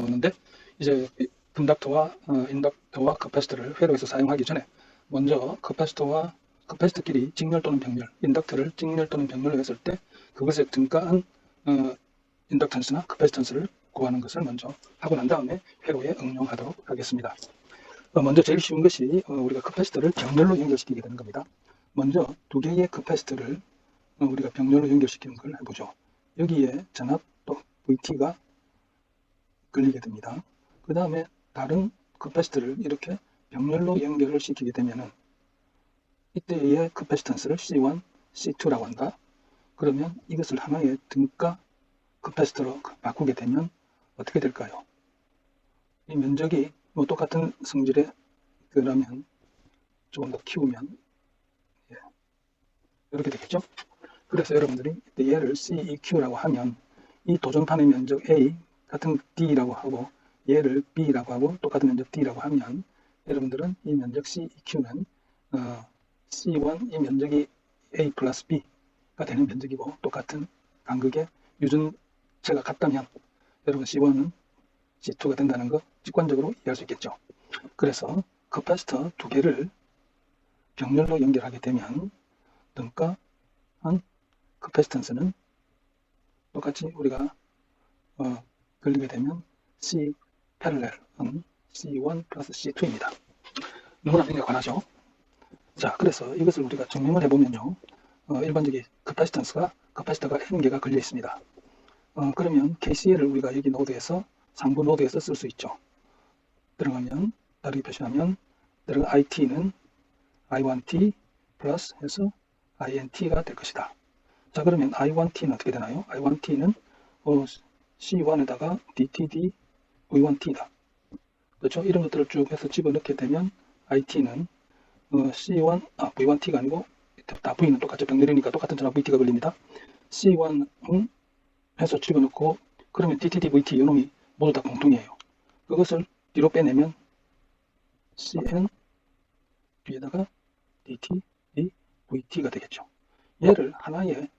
있는데 이제 인덕터와 인덕터와 커패시터를 회로에서 사용하기 전에 먼저 커패시터끼리 직렬 또는 병렬, 인덕터를 직렬 또는 병렬로 했을 때 그것에 등가한 인덕턴스나 커패시턴스를 구하는 것을 먼저 하고 난 다음에 회로에 응용하도록 하겠습니다. 먼저 제일 쉬운 것이 우리가 커패시터를 병렬로 연결시키게 되는 겁니다. 먼저 두 개의 커패시터를 우리가 병렬로 연결시키는 걸 해보죠. 여기에 전압 또 VT가 걸리게 됩니다. 그 다음에 다른 커패시터를 이렇게 병렬로 연결을 시키게 되면은 이때의 커패시턴스를 C1, C2라고 한다. 그러면 이것을 하나의 등가 커패시터로 바꾸게 되면 어떻게 될까요? 이 면적이 뭐 똑같은 성질의 그러면 조금 더 키우면 이렇게 되겠죠. 그래서 여러분들이 얘를 CEQ라고 하면 이 도전판의 면적 A 같은 D라고 하고 얘를 B라고 하고 똑같은 면적 D라고 하면 여러분들은 이 면적 CEQ는 C1 이 면적이 A 플러스 B가 되는 면적이고 똑같은 간극의 유전체가 같다면 여러분 C1은 C2가 된다는 거 직관적으로 이해할 수 있겠죠. 그래서 커패시터 두 개를 병렬로 연결하게 되면 등가한 커패시턴스는 똑같이 우리가 걸리게 되면 C 패럴렐은 C1 플러스 C2입니다. 너무나 굉장히 관하죠. 자, 그래서 이것을 우리가 증명을 해보면요. 일반적인 커패시턴스가 커패시터가 N개가 걸려 있습니다. 그러면 KCL을 우리가 여기 노드에서 상부 노드에서 쓸 수 있죠. 들어가면 다르게 표시하면 들어가 IT는 I1T 플러스 해서 INT가 될 것이다. 자, 그러면 I1T는 어떻게 되나요? I1T는 C1에다가 DTD V1T다. 그렇죠? 이런 것들을 쭉 해서 집어넣게 되면 IT는 C1, V1T가 아니고 다 V는 똑같죠. 병렬이니까 똑같은 전압 VT가 걸립니다. C1은 해서 집어넣고 그러면 DTD VT 이놈이 모두 다 공통이에요. 그것을 뒤로 빼내면 CN 뒤에다가 DT, VT가 되겠죠. 얘를 하나의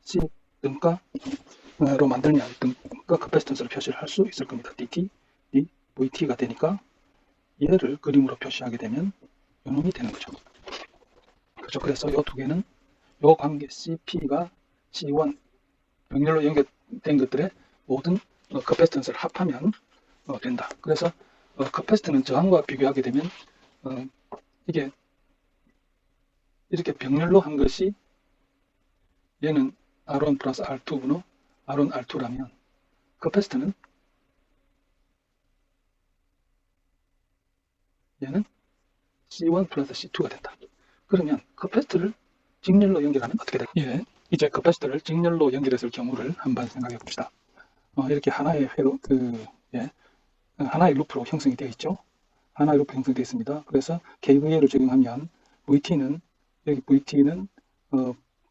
C 등가로 만들면 등가 커패시턴스를 표시를 할 수 있을 겁니다. DT, VT가 되니까 얘를 그림으로 표시하게 되면 요놈이 되는 거죠. 그렇죠. 그래서 이 두 개는 요 관계 CP가 C1 병렬로 연결된 것들의 모든 커패시턴스를 합하면 된다. 그래서 커패시턴은 저항과 비교하게 되면 이게 이렇게 병렬로 한 것이 얘는 R1 플러스 R2분의 R1, R2라면 커패시턴은 얘는 C1 플러스 C2가 된다. 그러면 커패시터를 직렬로 연결하면 어떻게 될까요? 예, 이제 커패시터를 직렬로 연결했을 경우를 한번 생각해 봅시다. 이렇게 하나의 회로, 하나의 루프로 형성이 되어 있죠. 하나의 루프 형성되어 있습니다. 그래서 KVL을 적용하면 VT는 여기 VT는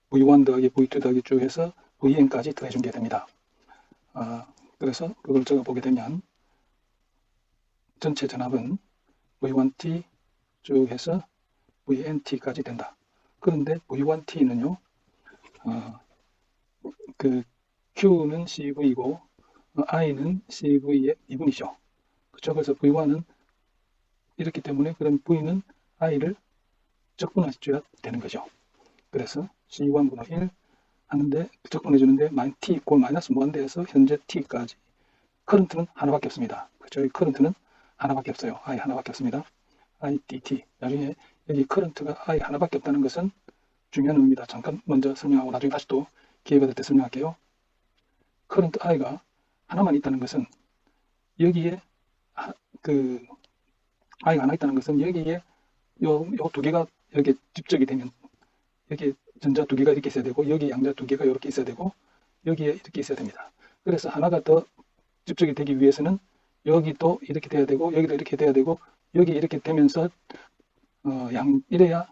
V1 더하기 V2 더하기 쭉 해서 VN까지 더해준 게 됩니다. 그래서 그걸 적어보게 되면 전체 전압은 V1T 쭉 해서 VNT까지 된다. 그런데 V1T는요, 그 Q는 CV이고 I는 CV의 2분이죠. 그렇죠? 그래서 V1은 이렇기 때문에 그럼 V는 I를 적분해줘야 되는 거죠. 그래서 C1분의 1 하는데 적분해주는데 T 꼴 마이너스 무한대에서 현재 T까지 커런트는 하나밖에 없습니다. 그렇죠? 이 커런트는 하나밖에 없어요. I 하나밖에 없습니다. IDT. 나중에 여기 커런트가 I 하나밖에 없다는 것은 중요한 의미입니다. 잠깐 먼저 설명하고 나중에 다시 또 기회가 될 때 설명할게요. 커런트 I가 하나만 있다는 것은 여기에 I가 하나 있다는 것은 여기에 요 두 개가 이렇게 집적이 되면 여기 전자 두 개가 이렇게 있어야 되고 여기 양자 두 개가 이렇게 있어야 되고 여기에 이렇게 있어야 됩니다. 그래서 하나가 더 집적이 되기 위해서는 여기도 이렇게 돼야 되고 여기도 이렇게 돼야 되고 여기 이렇게 되면서 이래야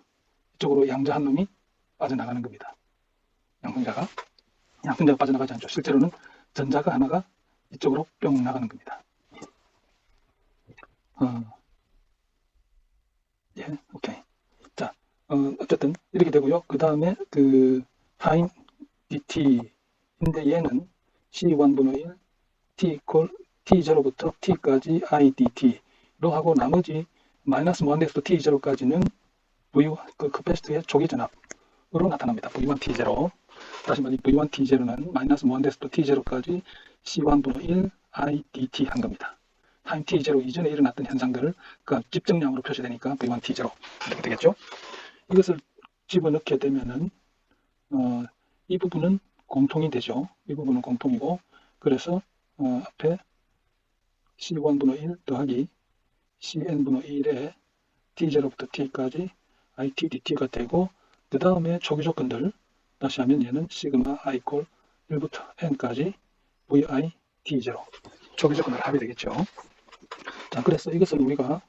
이쪽으로 양자 한 놈이 빠져나가는 겁니다. 양분자가 빠져나가지 않죠. 실제로는 전자가 하나가 이쪽으로 뿅 나가는 겁니다. 오케이. 자, 어쨌든 이렇게 되고요. 그 다음에 find dt인데 얘는 C1분의 1 t equal T0부터 T까지 IDT로 하고 나머지 마이너스 무한대에서 T0까지는 그 커패시터의 초기 전압으로 나타납니다. V1T0. 다시 말해 V1T0는 마이너스 무한대에서 T0까지 C1분의 1 IDT 한 겁니다. 타임 T0 이전에 일어났던 현상들을 그 집정량으로 표시되니까 V1T0 이렇게 되겠죠. 이것을 집어넣게 되면은 이 부분은 공통이 되죠. 이 부분은 공통이고, 그래서 앞에 C1분의 1 더하기 CN분의 1에 T0부터 T까지 ITDT가 되고, 그 다음에 초기 조건들 다시 하면 얘는 시그마 I 꼴 1부터 N까지 VI T0 초기 조건을 합이 되겠죠. 자, 그래서 이것을 우리가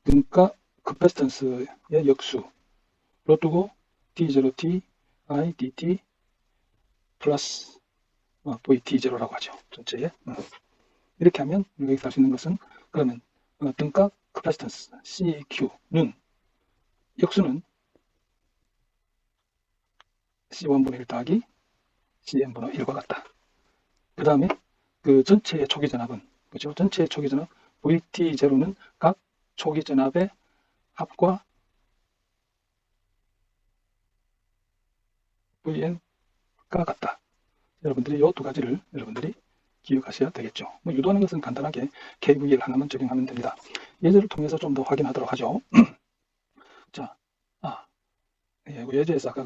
등가 커패시턴스의 역수로 두고 D0T IDT 플러스 VT0라고 하죠. 전체에. 이렇게 하면 우리가 여기서 할 수 있는 것은, 그러면 등가 커패시턴스 CQ는 역수는 C1분의 1 더하기 CN분의 1과 같다. 그 다음에 그 전체의 초기 전압은, 그죠? 전체의 초기 전압 VT0는 각 초기 전압의 합과 VN과 같다. 여러분들이 이 두 가지를 여러분들이 기억하셔야 되겠죠. 뭐 유도하는 것은 간단하게 KVL 하나만 적용하면 됩니다. 예제를 통해서 좀 더 확인하도록 하죠. 자, 예제에서 아까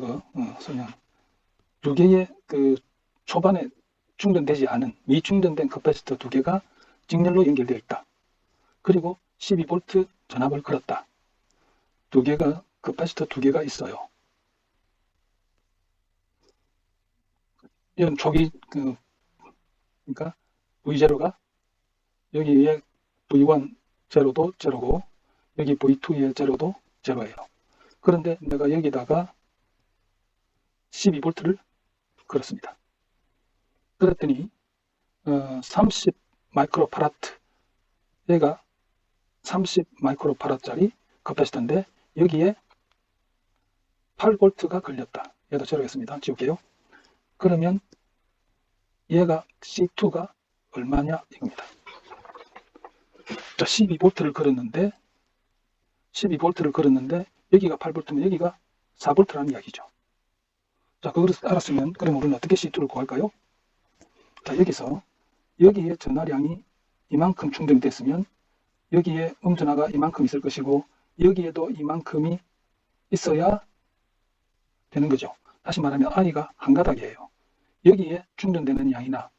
설명 두 개의 그 초반에 충전되지 않은 미충전된 커패시터 두 개가 직렬로 연결되어 있다. 그리고 12V 전압을 걸었다. 두 개가 커패시터 두 개가 있어요. 이런 초기 그러니까 V0가 여기에 V1 제로도 제로고 여기 V2의 제로도 제로예요. 그런데 내가 여기다가 12V를 걸었습니다. 그랬더니 30 마이크로파라트, 얘가 30 마이크로파라트짜리 커패시터인데 여기에 8V가 걸렸다. 얘도 제로겠습니다. 지울게요. 그러면 얘가 C2가 얼마냐 이겁니다. 자, 12V를 걸었는데 여기가 8V면 여기가 4V라는 이야기죠. 자, 그걸 알았으면 그럼 우리는 어떻게 C2를 구할까요? 자, 여기서 여기에 전하량이 이만큼 충전됐으면 여기에 음전하가 이만큼 있을 것이고 여기에도 이만큼이 있어야 되는 거죠. 다시 말하면 I가 한 가닥이에요. 여기에 충전되는 양이나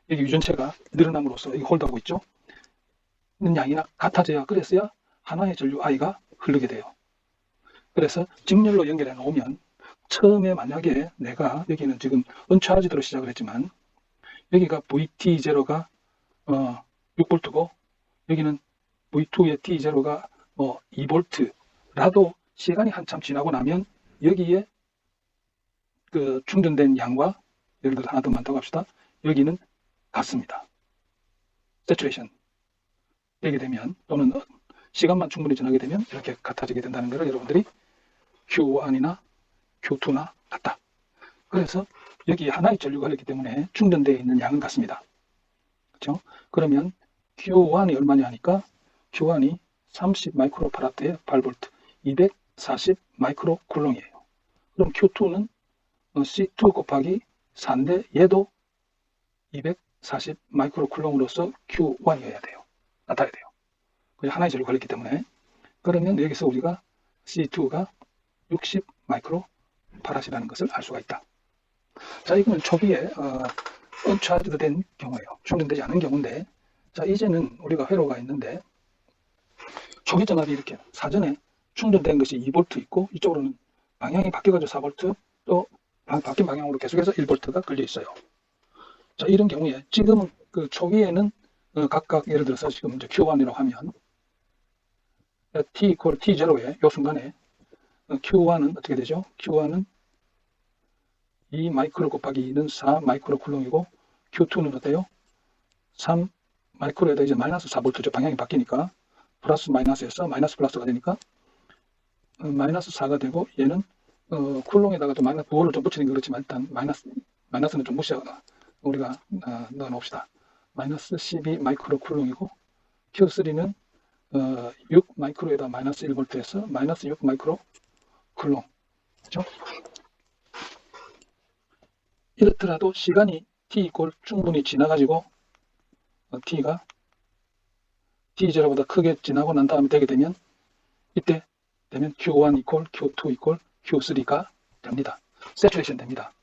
여기 유전체가 늘어남으로써 여기 홀드하고 있죠. 있는 양이나 같아져야, 그랬어야 하나의 전류 I가 흐르게 돼요. 그래서 직렬로 연결해 놓으면 처음에 만약에 내가 여기는 지금 언차지드로 시작을 했지만 여기가 VT0가 6V고 여기는 V2의 T0가 2V라도 시간이 한참 지나고 나면 여기에 그 충전된 양과 예를 들어 하나 더 많다고 합시다. 여기는 같습니다. 세츄레이션 되게 되면, 또는 시간만 충분히 지나게 되면 이렇게 같아지게 된다는 것을 여러분들이 Q1이나 Q2나 같다. 그래서 여기 하나의 전류가 있기 때문에 충전되어 있는 양은 같습니다. 그렇죠? 그러면 Q1이 얼마냐 하니까 Q1이 30 마이크로파라트에 8V, 240 마이크로쿨롱이에요. 그럼 Q2는 C2 곱하기 4인데 얘도 240 마이크로쿨롱으로서 Q1이어야 돼요. 나타나야 돼요. 하나의 전류가 걸렸기 때문에. 그러면 여기서 우리가 C2가 60 마이크로파라시라는 것을 알 수가 있다. 자, 이거는 초기에 언차지드 된 경우예요. 충전되지 않은 경우인데, 자, 이제는 우리가 회로가 있는데 초기 전압이 이렇게 사전에 충전된 것이 2V 있고 이쪽으로는 방향이 바뀌어가지고 4V, 또 바뀐 방향으로 계속해서 1V가 걸려 있어요. 자, 이런 경우에 지금은 그 초기에는 각각 예를 들어서 지금 이제 Q1이라고 하면 T 이퀄 T0에 이 순간에 Q1은 어떻게 되죠? Q1은 2 마이크로 곱하기 2는 4 마이크로 쿨롱이고 Q2는 어때요? 3 마이크로에다 이제 마이너스 4V죠. 방향이 바뀌니까 플러스 마이너스에서 마이너스 플러스가 되니까 마이너스 4가 되고, 얘는 쿨롱에다가 또 마이너스 9를 좀 붙이는 게 그렇지만 일단 마이너스는 좀 무시하거나 우리가 넣어 놓읍시다. 마이너스 12 마이크로 쿨롱이고 Q3는 6 마이크로에다 마이너스 1볼트에서 마이너스 6 마이크로 쿨롱. 그렇죠? 이렇더라도 시간이 t 이꼴 충분히 지나가지고 t가 t0보다 크게 지나고 난 다음에 되게 되면 이때 되면 Q1 이꼴 Q2 이꼴 Q3가 됩니다. 세츄레이션 됩니다.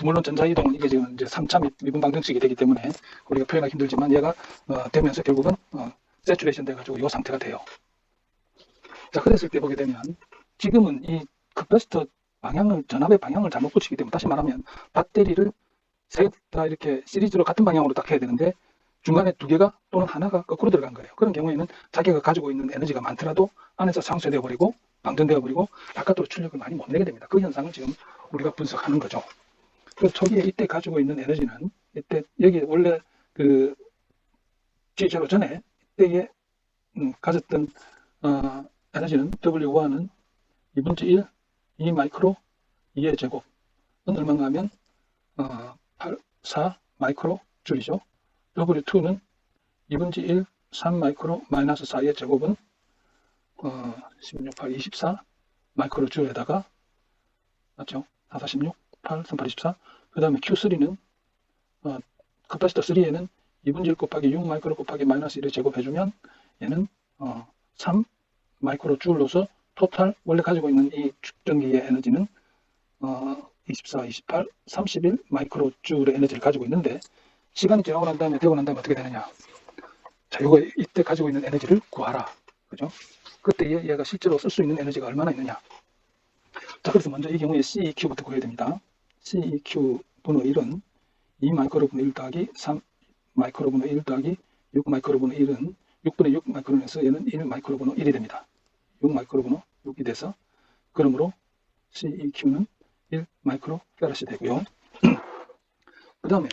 물론 전자이동은 이게 지금 이제 3차 미분 방정식이 되기 때문에 우리가 표현하기 힘들지만 얘가 되면서 결국은 세츄레이션 돼가지고 이 상태가 돼요. 자, 그랬을 때 보게 되면 지금은 이 커패시터 방향을, 전압의 방향을 잘못 붙이기 때문에, 다시 말하면 배터리를 세 개 다 이렇게 시리즈로 같은 방향으로 딱 해야 되는데 중간에 두 개가 또는 하나가 거꾸로 들어간 거예요. 그런 경우에는 자기가 가지고 있는 에너지가 많더라도 안에서 상쇄되어 버리고 방전되어 버리고 바깥으로 출력을 많이 못 내게 됩니다. 그 현상을 지금 우리가 분석하는 거죠. 그래서 초기에 이때 가지고 있는 에너지는 이때 여기 원래 그 T0 전에 이때에 가졌던 에너지는 W1은 2분의 1 2 마이크로 2의 제곱은 얼마인가 하면 4 마이크로 줄이죠. W2는 2분의 1 3 마이크로 마이너스 4의 제곱은 16, 8, 24 마이크로 줄에다가 맞죠? 4, 4, 16, 8, 3, 8, 24. 그 다음에 Q3는 커패시터 3에는 2분의 1 곱하기 6 마이크로 곱하기 마이너스 1을 제곱해주면 얘는 3 마이크로 줄로서 토탈 원래 가지고 있는 이 축전기의 에너지는 24, 28, 31 마이크로 줄의 에너지를 가지고 있는데 시간이 지나고 난 다음에 되고 난 다음에 어떻게 되느냐? 자, 요거 이때 가지고 있는 에너지를 구하라. 그죠? 그때 얘가 실제로 쓸 수 있는 에너지가 얼마나 있느냐? 자, 그래서 먼저 이 경우에 CEQ부터 구해야 됩니다. CEQ 분의 1은 2 마이크로분의 1 더하기 3 마이크로분의 1 더하기 6 마이크로분의 1은 6분의 6 마이크로에서 얘는 1 마이크로분의 1이 됩니다. 6 마이크로분의 6이 돼서 그러므로 CEQ는 1 마이크로 페라시 되고요. 그 다음에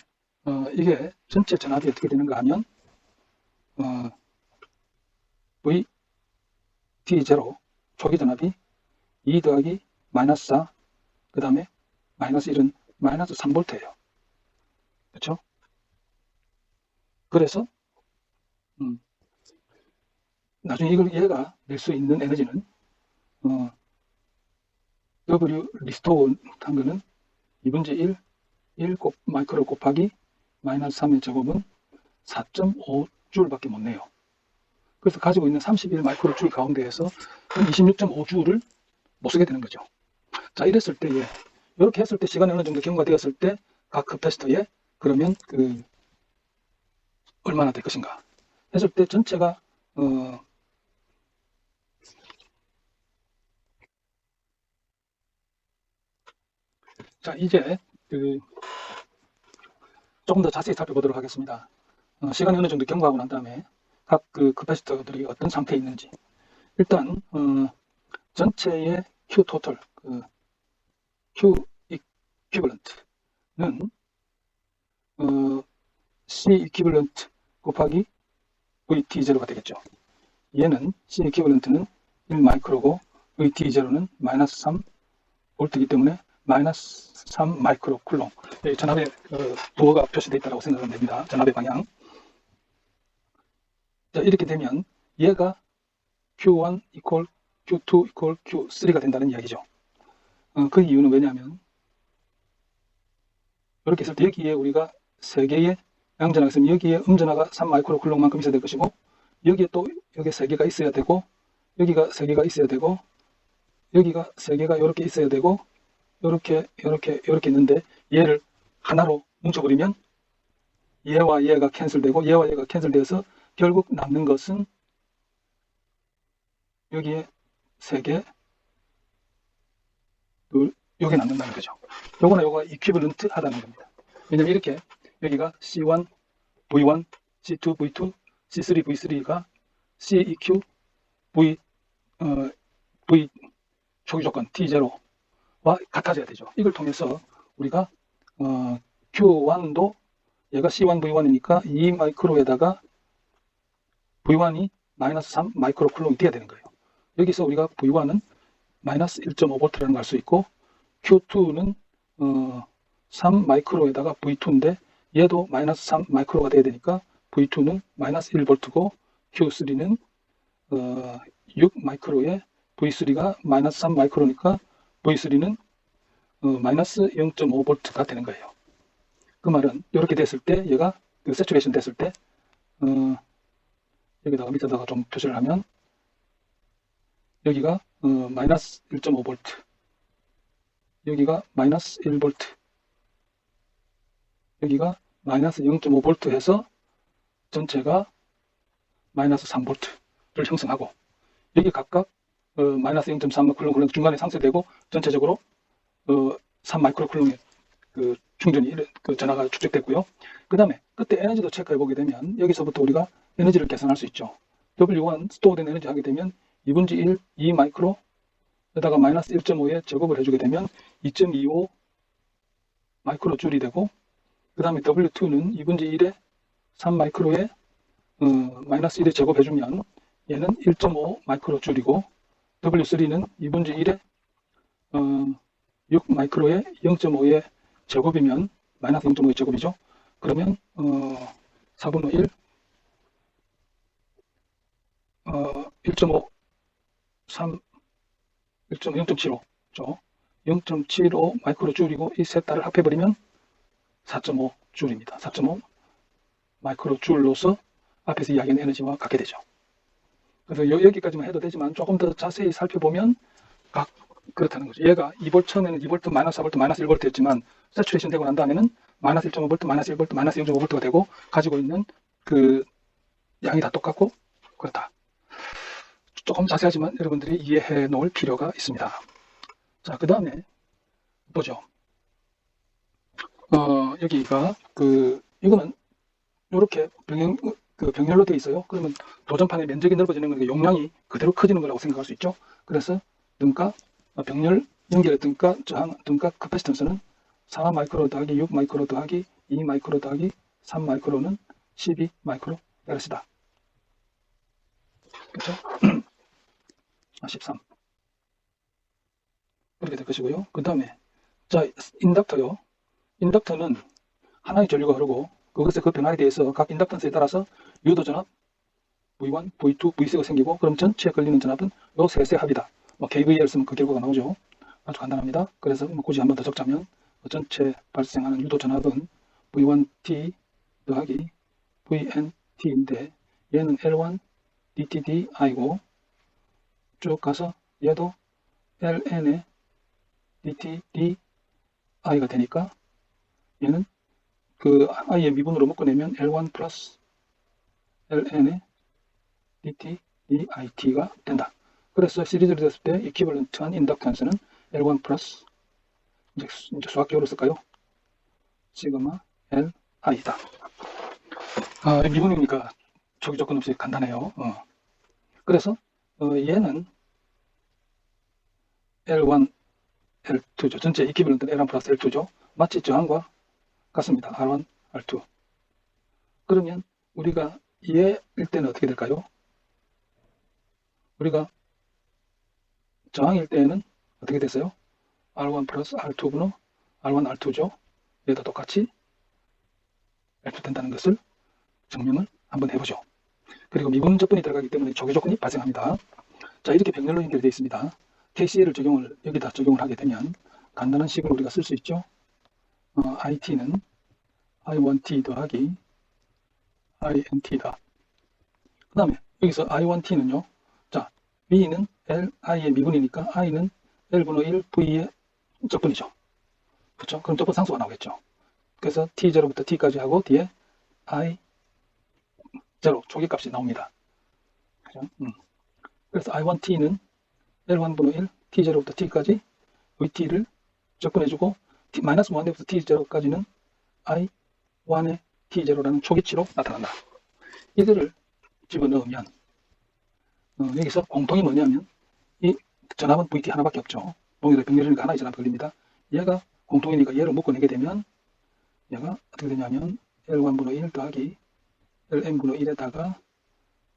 이게 전체 전압이 어떻게 되는가 하면 VT0 초기 전압이 2 더하기 마이너스 4, 그 다음에 마이너스 1은 마이너스 3볼트예요. 그렇죠? 그래서 나중에 이걸 얘가 낼 수 있는 에너지는 W 리스토어 한 거는 2분의 1 마이크로 곱하기 마이너스 3의 제곱은 4.5줄밖에 못 내요. 그래서 가지고 있는 31 마이크로 줄 가운데에서 26.5줄을 못 쓰게 되는 거죠. 자, 이랬을 때 이렇게 했을 때 시간이 어느 정도 경과되었을 때 각 커패시터에 그러면 얼마나 될 것인가 했을 때 전체가 자, 이제 조금 더 자세히 살펴보도록 하겠습니다. 시간이 어느 정도 경과하고 난 다음에 각 커패시터들이 어떤 상태에 있는지. 일단 전체의 Q 토탈, Q 이퀴벌런트는 C 이퀴벌런트 곱하기 VT0가 되겠죠. 얘는 C 이퀴벌런트는 1 마이크로고 VT0는 마이너스 3 볼트이기 때문에 마이너스 3 마이크로 쿨롱. 전압의 도어가 표시되어 있다고 생각하면 됩니다. 전압의 방향. 자, 이렇게 되면 얘가 Q1 이퀄 Q2 이퀄 Q3가 된다는 이야기죠. 그 이유는 왜냐하면 이렇게 했을 때 여기에 우리가 3개의 양전화가 있으면 여기에 음전화가 3 마이크로 쿨롱만큼 있어야 될 것이고 여기에 또 여기 3개가 있어야 되고 여기가 3개가 있어야 되고 여기가 3개가 이렇게 있어야 되고 이렇게 있는데 얘를 하나로 뭉쳐버리면 얘와 얘가 캔슬되고 얘와 얘가 캔슬되어서 결국 남는 것은 여기에 3개, 요게 남는다는 거죠. 요거나 요거가 이퀴벌런트 하다는 겁니다. 왜냐면 이렇게 여기가 C1, V1, C2, V2, C3, V3가 CEQ, V 초기 조건 T0와 같아져야 되죠. 이걸 통해서 우리가 Q1도 얘가 C1, V1이니까 2 마이크로에다가 V1이 마이너스 3 마이크로 쿨롱이 돼야 되는 거예요. 여기서 우리가 V1은 마이너스 1.5V라는 걸 알 수 있고 Q2는 3 마이크로에다가 V2인데 얘도 마이너스 3 마이크로가 돼야 되니까 V2는 마이너스 1V고 Q3는 6 마이크로에 V3가 마이너스 3 마이크로니까 V3는 마이너스 0.5V가 되는 거예요. 그 말은 이렇게 됐을 때 얘가 그 세츄레이션 됐을 때 여기다가 밑에다가 좀 표시를 하면 여기가 마이너스 1.5V, 여기가 마이너스 1V, 여기가 마이너스 0.5V 해서 전체가 마이너스 3V를 형성하고, 여기 각각 마이너스 0.3 쿨롱 중간에 상쇄되고 전체적으로 3 마이크로 쿨롱의 그 충전이 그 전하가 축적됐고요. 그 다음에 그때 에너지도 체크해 보게 되면 여기서부터 우리가 에너지를 계산할 수 있죠. W1 스토어된 에너지 하게 되면 2분지 1 2 마이크로에다가 마이너스 1.5에 제곱을 해주게 되면 2.25 마이크로 줄이 되고, 그 다음에 W2는 2분지 1에 3 마이크로에 마이너스 1에 제곱해주면 얘는 1.5 마이크로 줄이고, W3는 2분지 1에 6 마이크로에 0.5의 제곱이면 마이너스 0.5의 제곱이죠. 그러면 4분의 1 1.5 3 0.75죠. 0.75 마이크로 줄이고 이 셋 다를 합해버리면 4.5 줄입니다. 4.5 마이크로 줄로서 앞에서 이야기한 에너지와 같게 되죠. 그래서 여기까지만 해도 되지만 조금 더 자세히 살펴보면 그렇다는 거죠. 얘가 2V 처음에는 2V, 마이너스 4V, 마이너스 1V였지만 세츄레이션 되고 난 다음에는 마이너스 1.5V, 마이너스 1V, 마이너스 0.5V가 되고 가지고 있는 그 양이 다 똑같고 그렇다. 조금 자세하지만 여러분들이 이해해 놓을 필요가 있습니다. 자, 그 다음에 보죠. 여기가 이거는 이렇게 병렬로 되어 있어요. 그러면 도전판의 면적이 넓어지는 거니까 용량이 그대로 커지는 거라고 생각할 수 있죠. 그래서 등가 병렬 연결의 등가 저항 등가 카패시턴스는 4 마이크로 더하기 6 마이크로 더하기 2 마이크로 더하기 3 마이크로는 12 마이크로 페라스다. 그렇죠? 13 이렇게 될 것이고요. 그 다음에 자, 인덕터요. 인덕터는 하나의 전류가 흐르고 그것의 그 변화에 대해서 각 인덕턴스에 따라서 유도 전압 V1, V2, V3가 생기고, 그럼 전체에 걸리는 전압은 요 셋의 합이다. KVL 쓰면 그 결과가 나오죠. 아주 간단합니다. 그래서 굳이 한 번 더 적자면 전체 발생하는 유도 전압은 V1T 더하기 VNT인데 얘는 L1 dTdI고 쭉 가서 얘도 LN의 dTdI가 되니까 얘는 그 i의 미분으로 묶어내면 L1 플러스 LN의 dTdIT가 된다. 그래서 시리즈로 됐을 때 이퀴벌런트한 인덕턴스는 L1 플러스 이제 수학적으로 쓸까요? 시그마 LI다. 미분이니까 조기 조건 없이 간단해요. 그래서 얘는 L1, L2죠. 전체 이퀴벌런트는 L1 플러스 L2죠. 마치 저항과 같습니다. R1, R2. 그러면 우리가 얘일 때는 어떻게 될까요? 우리가 저항일 때는 어떻게 됐어요? R1 플러스 R2분의 R1, R2죠. 얘도 똑같이 L2 된다는 것을 증명을 한번 해보죠. 그리고 미분 조건이 들어가기 때문에 조기 조건이 발생합니다. 자, 이렇게 병렬로 연결되어 있습니다. KCL을 여기다 적용을 하게 되면 간단한 식을 우리가 쓸 수 있죠. IT는 I1T 더하기 INT다. 그 다음에 여기서 I1T는요. 자, B는 Li의 미분이니까 I는 L분의 1 V의 적분이죠. 그렇죠? 그럼 적분 상수가 나오겠죠. 그래서 T0부터 T까지 하고 뒤에 I0 초기값이 나옵니다. 그죠? 그래서 I1T는 L1분의 1 T0부터 T까지 VT를 적분해주고 마이너스 1부터 T0까지는 I1의 T0라는 초기치로 나타난다. 이거를 집어넣으면 여기서 공통이 뭐냐면 이 전압은 VT 하나밖에 없죠. 동일한 병렬이니까 하나의 전압이 걸립니다. 얘가 공통이니까 얘를 묶어내게 되면 얘가 어떻게 되냐면 L1분의 1 더하기 Ln분의 1에다가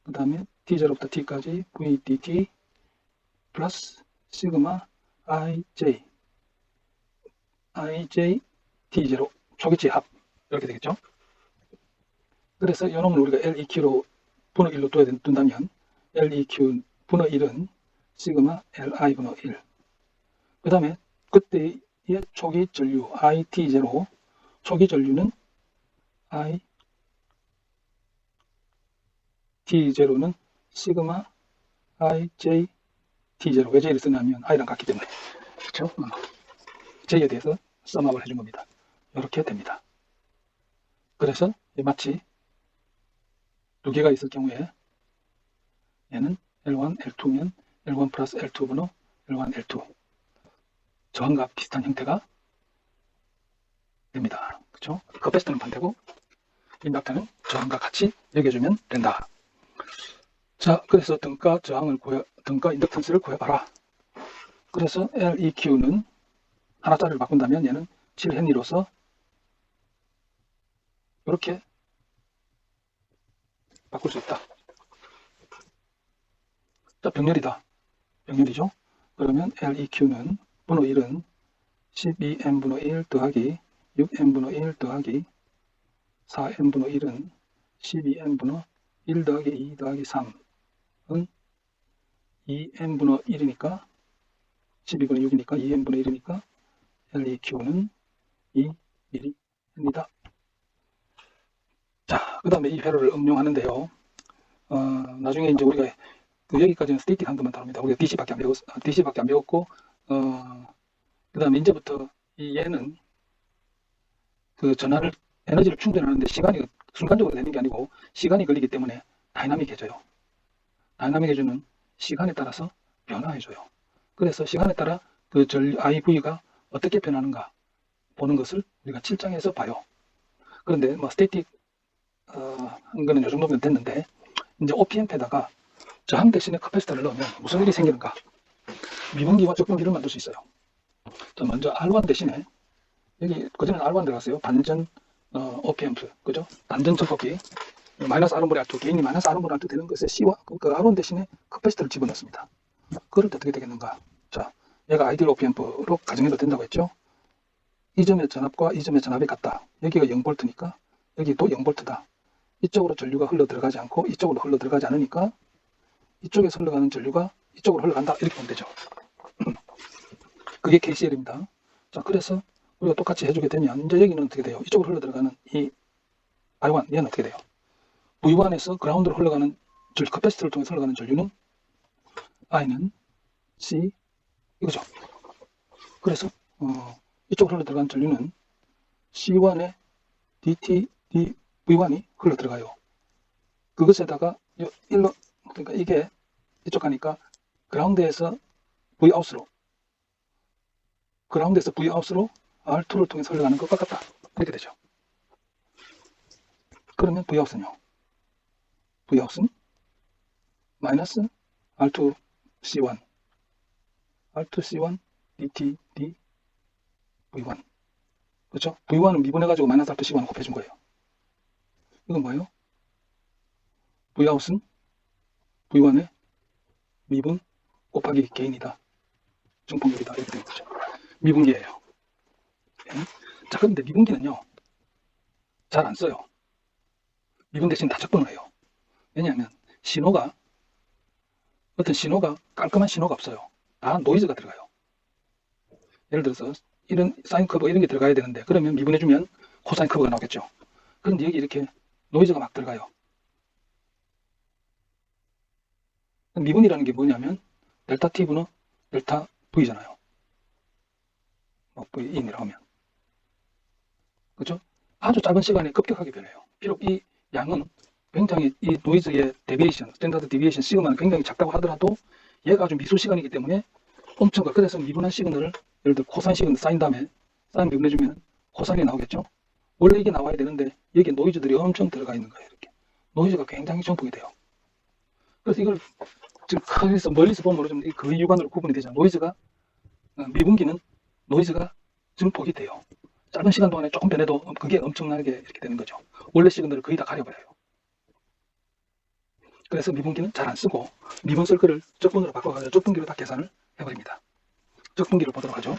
그 다음에 T0부터 T까지 VDT 플러스 시그마 IJ T0 초기치 합 이렇게 되겠죠. 그래서 이놈을 우리가 LEQ로 분의 1로 둔다면 LEQ 분의 1은 시그마 LI 분의 1. 그 다음에 그때의 초기 전류 IT0, 초기 전류는 IT0는 시그마 IJT0. 왜 J를 쓰냐면 I랑 같기 때문에. 그렇죠? J에 대해서 썸업을 해준 겁니다. 이렇게 됩니다. 그래서 마치 두 개가 있을 경우에 얘는 L1, L2면 L1 플러스 L2 분의 L1, L2 저항과 비슷한 형태가 됩니다. 그렇죠? 커패시터는 반대고 인덕터는 저항과 같이 여겨주면 된다. 자, 그래서 등가 인덕턴스를 구해봐라. 그래서 LEQ는 하나짜리를 바꾼다면 얘는 7헨리로서 이렇게 바꿀 수 있다. 자, 병렬이죠. 그러면 LEQ는 분의 1은 12n분의 1 더하기 6n분의 1 더하기 4n분의 1은 12n분의 1 더하기 2 더하기 3은 2n분의 1이니까 12분의 6이니까 2n분의 1이니까 LEQ는 2mm입니다. 자, 그 다음에 이 회로를 응용하는데요. 나중에 이제 우리가 여기까지는 스테이틱 한 것만 다룹니다. 우리가 DC밖에 안 배웠고, 그 다음에 이제부터 얘는 그 전하를, 에너지를 충전하는데 시간이 순간적으로 되는 게 아니고 시간이 걸리기 때문에 다이나믹해져요. 다이나믹해주는 시간에 따라서 변화해줘요. 그래서 시간에 따라 그 IV가 어떻게 변하는가 보는 것을 우리가 7장에서 봐요. 그런데 뭐 스테이틱 한 거는 이 정도면 됐는데 이제 OPMP에다가 저항 대신에 커패시터를 넣으면 무슨 일이 생기는가? 미분기와 적분기를 만들 수 있어요. 자, 먼저 R1 대신에 여기 그전에는 R1 들어갔어요. 반전 OPMP, 그죠? 반전 전폭기 마이너스 R분의 R2 개인이 마이너스 R분의 R2 되는 것에 C와 그 R1 대신에 커패시터를 집어넣습니다. 그럴 때 어떻게 되겠는가? 자, 얘가 아이디얼 OPMP로 가정해도 된다고 했죠? 이 점의 전압과 이 점의 전압이 같다. 여기가 0V니까 여기도 0V다. 이쪽으로 전류가 흘러 들어가지 않고 이쪽으로 흘러 들어가지 않으니까 이쪽에서 흘러가는 전류가 이쪽으로 흘러간다. 이렇게 보면 되죠. 그게 KCL입니다. 자, 그래서 우리가 똑같이 해주게 되면 이제 여기는 어떻게 돼요? 이쪽으로 흘러 들어가는 이 I1 얘는 어떻게 돼요? V1에서 그라운드로 흘러가는 전류, 커패시터를 통해서 흘러가는 전류는 I는 C 이거죠. 그래서 이쪽으로 흘러 들어가는 전류는 C1에 DT, V1이 흘러 들어가요. 그것에다가 그러니까 이게 이쪽 가니까 그라운드에서 Vout으로 R2를 통해서 흘러가는 것과 같다. 이렇게 되죠. 그러면 Vout은요? Vout은 마이너스 R2C1 DT, D, V1 그렇죠? V1은 미분해가지고 마이너스 R2C1을 곱해준 거예요. 이건 뭐예요? Vout은 V1의 미분 곱하기 개인이다. 증폭률이다. 이렇게 되는 거죠. 미분기예요. 자, 그런데 미분기는요, 잘 안 써요. 미분 대신 다 적분을 해요. 왜냐하면 어떤 신호가 깔끔한 신호가 없어요. 다 노이즈가 들어가요. 예를 들어서 이런 사인 커브 이런 게 들어가야 되는데 그러면 미분해주면 코사인 커브가 나오겠죠. 그런데 여기 이렇게 노이즈가 막 들어가요. 미분이라는 게 뭐냐면 델타 T분의 델타 V잖아요. V인이라고 하면. 그죠? 아주 짧은 시간에 급격하게 변해요. 비록 이 양은 굉장히 이 노이즈의 데비에이션, 스탠다드 디비에이션 시그마는 굉장히 작다고 하더라도 얘가 아주 미소 시간이기 때문에 엄청 그래서 미분한 시그널을 예를 들어 코사인 시그널 쌓인 다음에 사인 미분해주면 코사인이 나오겠죠? 원래 이게 나와야 되는데 여기에 노이즈들이 엄청 들어가 있는 거예요. 이렇게 노이즈가 굉장히 증폭이 돼요. 그래서 이걸 지금 거기서 멀리서 보면 모르지만 그 유관으로 구분이 되잖아요. 노이즈가 미분기는 노이즈가 증폭이 돼요. 짧은 시간 동안에 조금 변해도 그게 엄청나게 이렇게 되는 거죠. 원래 시그널을 거의 다 가려버려요. 그래서 미분기는 잘 안 쓰고 미분 쓸 거를 적분으로 바꿔가지고 적분기로 다 계산을 해버립니다. 적분기를 보도록 하죠.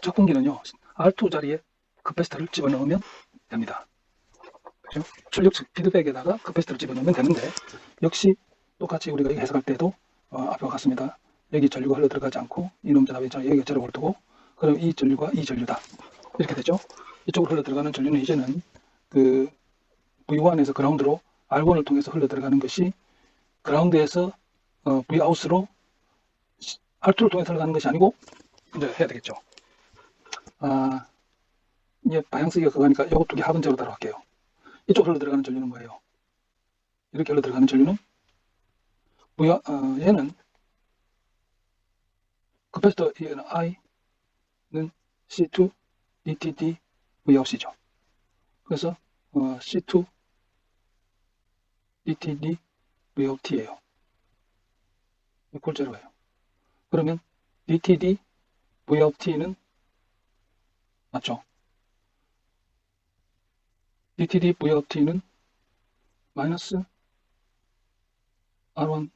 적분기는요, R2 자리에 커패시터를 집어넣으면 됩니다. 그죠? 출력 측 피드백에다가 커패시터를 집어넣으면 되는데, 역시 똑같이 우리가 이거 해석할 때도 앞과 같습니다. 여기 전류가 흘러 들어가지 않고 이놈 전압이 여기가 제로를 두고, 그럼 이 전류가 이 전류다 이렇게 되죠. 이쪽으로 흘러 들어가는 전류는 이제는 그 V1에서 그라운드로 R1을 통해서 흘러 들어가는 것이 그라운드에서 Vout으로 R2를 통해서 흘러가는 것이 아니고 이제 해야 되겠죠. 이게 방향 쓰기가 그거니까 이거 두 개 합은 제로 따로 할게요. 이쪽으로 흘러 들어가는 전류는 뭐예요? 이렇게 흘러 들어가는 전류는 얘는 커패시터 얘는 I는 C2 DTD Vout이죠. 그래서 C2 DTD Vout예요. 골제로예요. 그러면 DTD Vout는 맞죠? DTD Vout는 마이너스 R1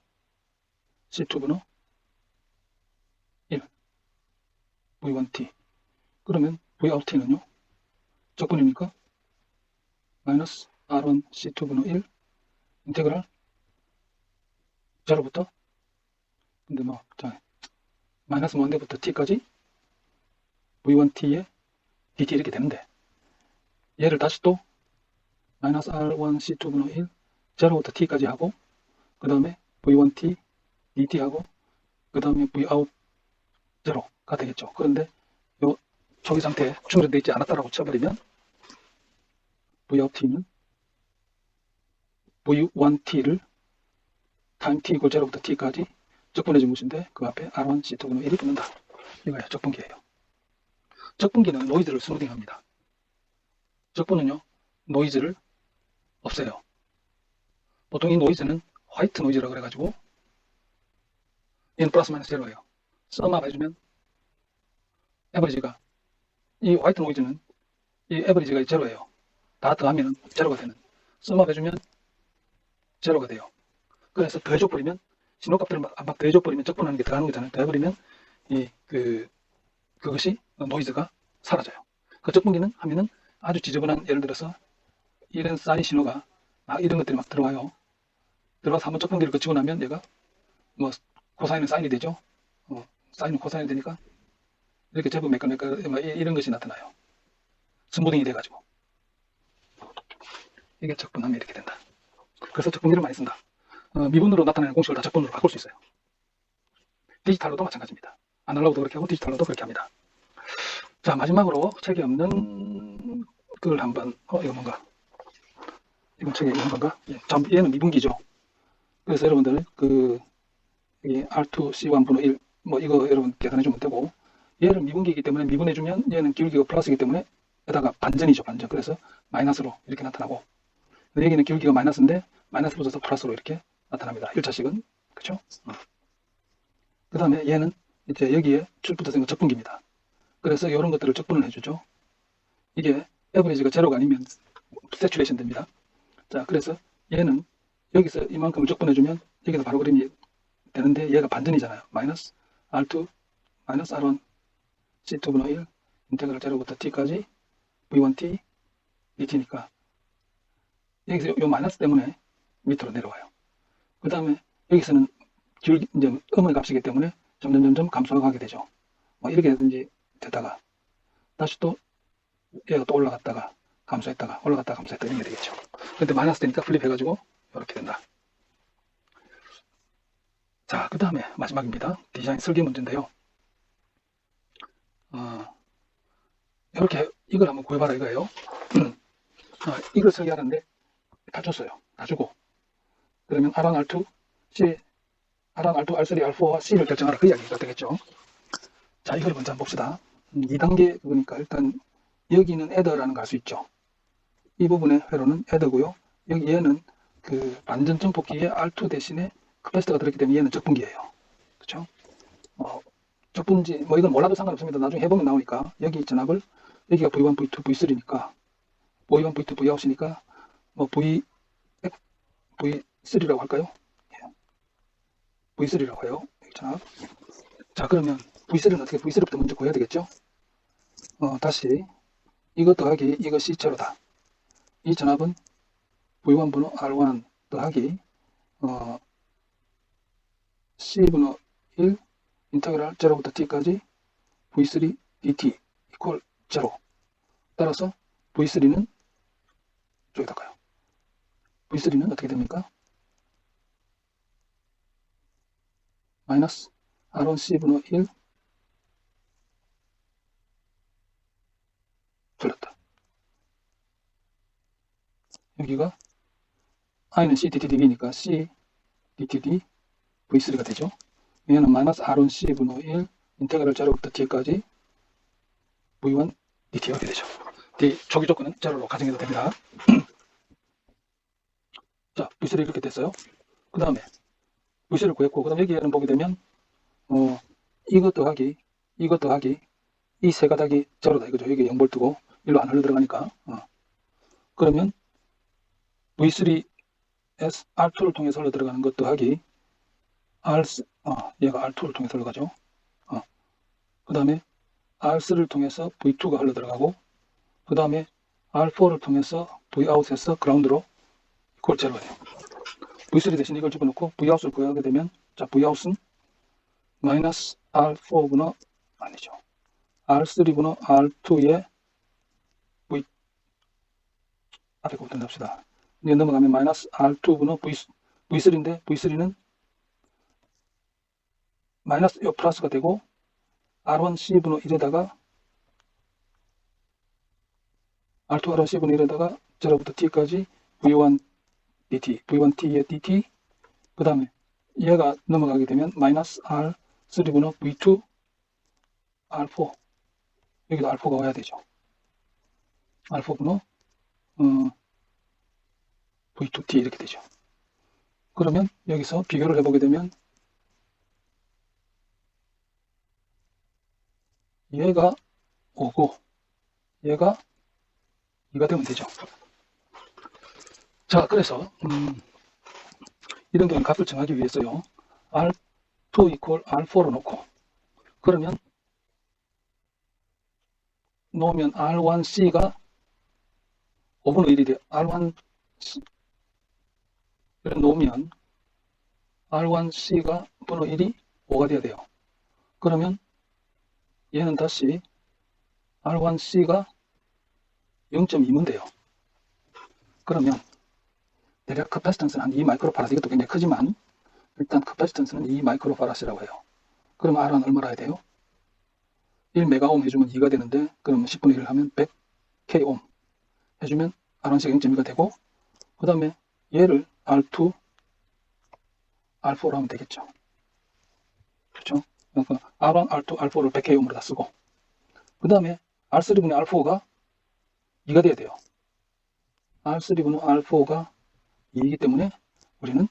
C2분의 1 V1T. 그러면 Vout는요? 적분이니까 마이너스 R1 C2분의 1 인테그랄 제로부터 근데 마이너스 뭔데부터 T까지 V1T에 DT 이렇게 되는데, 얘를 다시 또 마이너스 R1 C2분의 1 제로부터 T까지 하고, 그 다음에 V1T DT 하고, 그 다음에 Vout 제로가 되겠죠. 그런데 요 초기 상태에 충전되어 있지 않았다라고 쳐버리면 Vout는 V1T를 타임 T 이퀄 제로부터 T까지 적분해준 것인데 그 앞에 R1 C2분의 1이 붙는다. 이거예요. 적분기예요. 적분기는 노이즈를 스무딩합니다. 적분은요, 노이즈를 없애요. 보통 이 노이즈는 화이트 노이즈라고 그래가지고 얘는 플러스 마이너스 제로예요. 썸업 해주면 에버리지가, 이 화이트 노이즈는 이 에버리지가 제로예요. 다 더하면 제로가 되는, 썸업 해주면 제로가 돼요. 그래서 더해줘버리면, 신호값들을 막 더해줘버리면 적분하는 게 더하는 거잖아요. 더해버리면 그것이 노이즈가 사라져요. 그 적분기는 하면은 아주 지저분한, 예를 들어서 이런 사인 신호가 이런 것들이 막 들어와요. 들어와서 한번 적분기를 거치고 나면 얘가 뭐 코사인은 사인이 되죠. 사인은 코사인이 되니까 이렇게 제곱 메커 이런 것이 나타나요. 스무딩이 돼가지고 이게 적분하면 이렇게 된다. 그래서 적분기를 많이 쓴다. 미분으로 나타나는 공식을 다 적분으로 바꿀 수 있어요. 디지털로도 마찬가지입니다. 아날로그도 그렇게 하고 디지털로도 그렇게 합니다. 자, 마지막으로 책에 없는 그걸 한번, 이거 뭔가, 이건 책에 있는 건가? 예, 얘는 미분기죠. 그래서 여러분들 여기 R2C1분의 1 이거 여러분 계산해주면 되고, 얘를 미분기이기 때문에 미분해주면 얘는 기울기가 플러스이기 때문에 여기다가 반전이죠. 반전. 그래서 마이너스로 이렇게 나타나고, 여기는 기울기가 마이너스인데 마이너스 붙어서 플러스로 이렇게 나타납니다. 1차식은. 그쵸? 그 다음에 얘는 이제 여기에 출붙어서 있는 적분기입니다. 그래서 이런 것들을 적분을 해주죠. 이게 에버리지가 제로가 아니면 세츄레이션 됩니다. 자, 그래서 얘는 여기서 이만큼을 적분해주면 여기서 바로 그림이 되는데 얘가 반전이잖아요. 마이너스 R2 마이너스 R1 C2분의 1 인테그랄 제로부터 T까지 V1T DT니까 여기서 요 마이너스 때문에 밑으로 내려와요. 그 다음에 여기서는 이제 음의 값이기 때문에 점점 감소하게 되죠. 이렇게든지 되다가 다시 또 얘가 또 올라갔다가 감소했다가 올라갔다가 감소했다가 이런 게 되겠죠. 근데 마이너스 되니까 플립해가지고 이렇게 된다. 자, 그 다음에 마지막입니다. 디자인 설계 문제인데요. 이렇게 이걸 한번 구해봐라 이거예요. 이걸 설계하는데 다 줬어요. 다 주고 그러면 R1, R2, C, R1, R2, R3, R4와 C를 결정하라 그 이야기가 되겠죠. 자, 이걸 먼저 한번 봅시다. 2단계 그러니까 일단 여기는 애더라는 거 알 수 있죠. 이 부분의 회로는 애더고요. 여기 얘는 그 반전 점폭기에 R2 대신에 커패시터가 들었기 때문에 얘는 적분기예요. 그렇죠? 적분지 이건 몰라도 상관없습니다. 나중에 해보면 나오니까 여기 전압을 여기가 V1, V2, V3니까 V1, V2, Vout이니까 V3라고 할까요? V3라고 해요. 여기 전압. 자, 그러면 V3는 어떻게 V3부터 먼저 구해야 되겠죠? 다시 이거 더하기 이거 C제로다. 이 전압은 V1 분의 R1 더하기 C 분의 1 인테그랄 0부터 t까지 V3 dt 이퀄 0. 따라서 V3는 저기다가요. V3는 어떻게 됩니까? 마이너스 R1C분의 1 틀렸다. 여기가 I는 C dt dv니까 C dt d V3가 되죠. 얘는 마이너스 R1C분의 1 인테그랄 0부터 t까지 V1 dt가 되죠. 조기 조건은 0로 가정해도 됩니다. 자, V3 이렇게 됐어요. 그 다음에 V3를 구했고, 그 다음 여기에는 보게 되면 이것 더하기 이 세 가닥이 0다 이거죠. 여기 0볼트고 1로 안 흘러 들어가니까. 그러면 V3S R2를 통해서 흘러 들어가는 것 더하기 얘가 R2를 통해서 흘러가죠. 그 다음에 R3를 통해서 V2가 흘러 들어가고, 그 다음에 R4를 통해서 Vout에서 그라운드로 이퀄 0가 돼요. V3 대신 이걸 집어넣고 Vout을 구하게 되면, 자, Vout은 마이너스 R4분의 아니죠. R3분의 R2의 V 앞에 거부터 납시다. 이제 넘어가면 마이너스 R2분의 V3인데 V3는 마이너스 요 플러스가 되고 R1C분의 1에다가 R2 R1C분의 1에다가 0부터 T까지 V1 dt, V1T의 dt, 그 다음에 얘가 넘어가게 되면 마이너스 R3분의 V2 R4, 여기도 R4가 와야 되죠. R4분의 V2T 이렇게 되죠. 그러면 여기서 비교를 해보게 되면 얘가 5고 얘가 2가 되면 되죠. 자, 그래서 이런 경우 값을 정하기 위해서요, R2 이퀄 R4로 놓고, 그러면 놓으면 R1C가 5분의 1이 돼요. R1C 를 놓으면 R1C가 분의 1이 5가 돼야 돼요. 그러면 얘는 다시 R1C가 0.2면 돼요. 그러면 대략 커패시턴스는 한 2마이크로파라드, 이것도 굉장히 크지만 일단 커패시턴스는 2마이크로파라드라고 해요. 그럼 R은 얼마나 해야 돼요? 1메가옴 해주면 2가 되는데, 그러면 10분의 1을 하면 100K옴 해주면 R1C가 0.2가 되고, 그 다음에 얘를 R2, R4로 하면 되겠죠. 그렇죠? 그러니까 R1, R2, R4를 100K옴으로 다 쓰고, 그 다음에 R3분의 R4가 2가 돼야 돼요. R3분의 R4가 2이기 때문에 우리는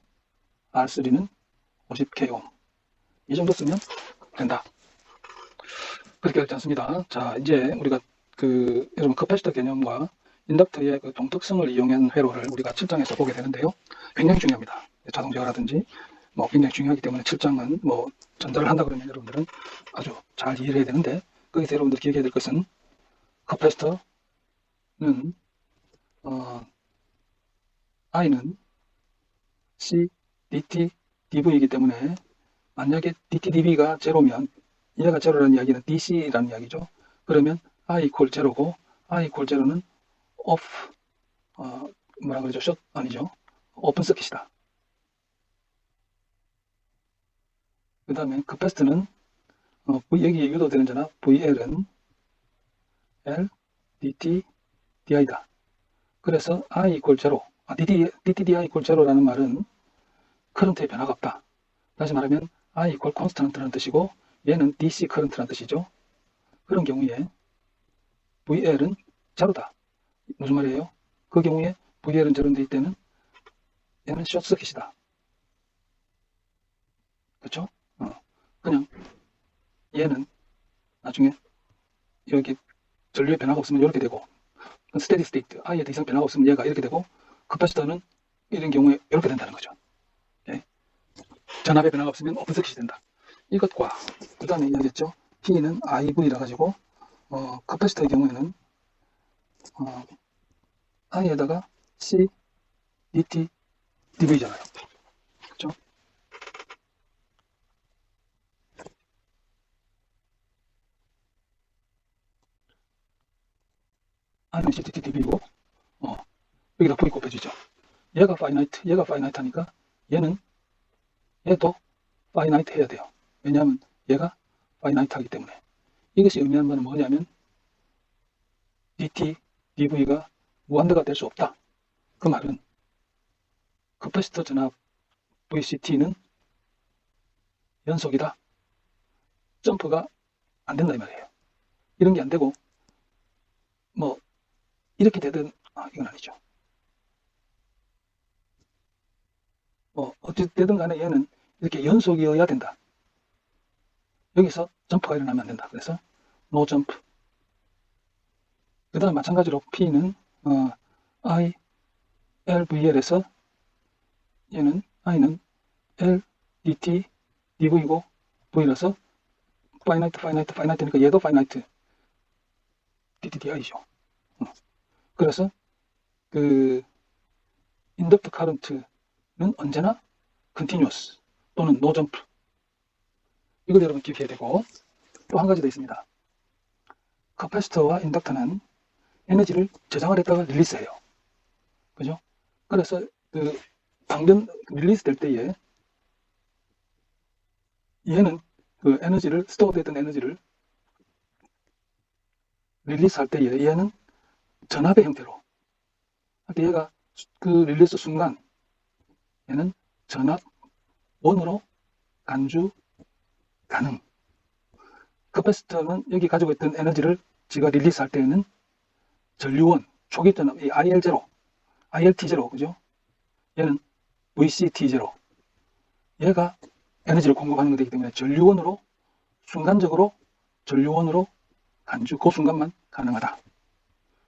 R3는 50K옴. 이 정도 쓰면 된다. 그렇게 어렵지 않습니다. 자, 이제 우리가 여러분 커패시터 개념과 인덕터의 그 동특성을 이용한 회로를 우리가 7장에서 보게 되는데요. 굉장히 중요합니다. 자동 제어라든지 뭐 굉장히 중요하기 때문에 7장은 뭐 전달을 한다 그러면 여러분들은 아주 잘 이해를 해야 되는데, 거기서 여러분들 기억해야 될 것은 커패시터는 I는 C, dt, dv이기 때문에 만약에 dt, dv가 제로면, 얘가 제로라는 이야기는 dc라는 이야기죠. 그러면 I 이퀄 제로고, I 이퀄 제로는 off, 뭐라 그러죠? 숏 아니죠? 오픈 서킷이다. 그 다음에 커패시터는 여기에 유도되는 전압 VL은 L, dt, di다. 그래서 I 이퀄 제로, dt, di 이퀄 제로라는 말은 커런트에 변화가 없다. 다시 말하면 I 이퀄 콘스턴트라는 뜻이고, 얘는 DC 커런트라는 뜻이죠. 그런 경우에 VL은 제로다. 무슨 말이에요? 그 경우에 VL은 제로인데 이때는 얘는 숏서킷이다. 그렇죠? 그냥 얘는 나중에 여기 전류에 변화가 없으면 이렇게 되고, 스테디 스테이트, I에 더 이상 변화가 없으면 얘가 이렇게 되고, 커패시터는 이런 경우에 이렇게 된다는 거죠. 예? 전압에 변화가 없으면 오픈서킷이 된다. 이것과 그 다음에 이야기했죠. T는 IV라 가지고 커패시터의 경우에는 I에다가 C, DT, DV잖아요. 그렇죠? I는 C, DT, DV고 여기다 V 곱해주죠. 얘가 finite, 얘가 finite 하니까 얘도 finite 해야 돼요. 왜냐하면 얘가 finite 하기 때문에. 이것이 의미하는 바는 뭐냐면 dt, dv가 무한대가 될 수 없다. 그 말은 커패시터 전압 VCT는 연속이다. 점프가 안 된다 이 말이에요. 이런 게 안 되고 뭐 이렇게 되든 이건 아니죠. 뭐 어찌 되든 간에 얘는 이렇게 연속이어야 된다. 여기서 점프가 일어나면 안 된다. 그래서 no jump. 그 다음 마찬가지로 P는 I, LVL에서 얘는 I는 L, DT, DV고 V라서 finite, finite, finite니까 얘도 finite, DTDI죠. 그래서 그 인덕터 커런트는 언제나 continuous 또는 no jump. 이걸 여러분 기억해야 되고 또 한 가지 더 있습니다. 커패시터와 인덕터는 에너지를 저장을 했다가 릴리스해요. 그죠? 그래서 그 방전 릴리스 될 때에 얘는 그 에너지를 스토어 됐던 에너지를 릴리스 할 때에 얘는 전압의 형태로 할 때 얘가 그 릴리스 순간 얘는 전압 원으로 간주 가능. 커패시터는 여기 가지고 있던 에너지를 지가 릴리스 할 때에는 전류원 초기 전압 이 IL0, ILT0 그죠? 얘는 VCT0 얘가 에너지를 공급하는 것이기 때문에 전류원으로 순간적으로 전류원으로 간주 그 순간만 가능하다.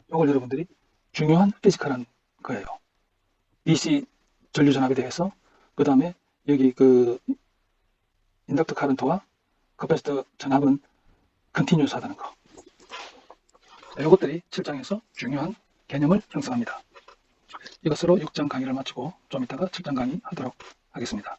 이걸 여러분들이 중요한 피지컬한 거예요. DC 전류 전압에 대해서 그 다음에 여기 그 인덕터 카런트와 커패시터 전압은 컨티뉴스 하다는 거. 이것들이 7장에서 중요한 개념을 형성합니다. 이것으로 6장 강의를 마치고 좀 이따가 7장 강의 하도록 하겠습니다.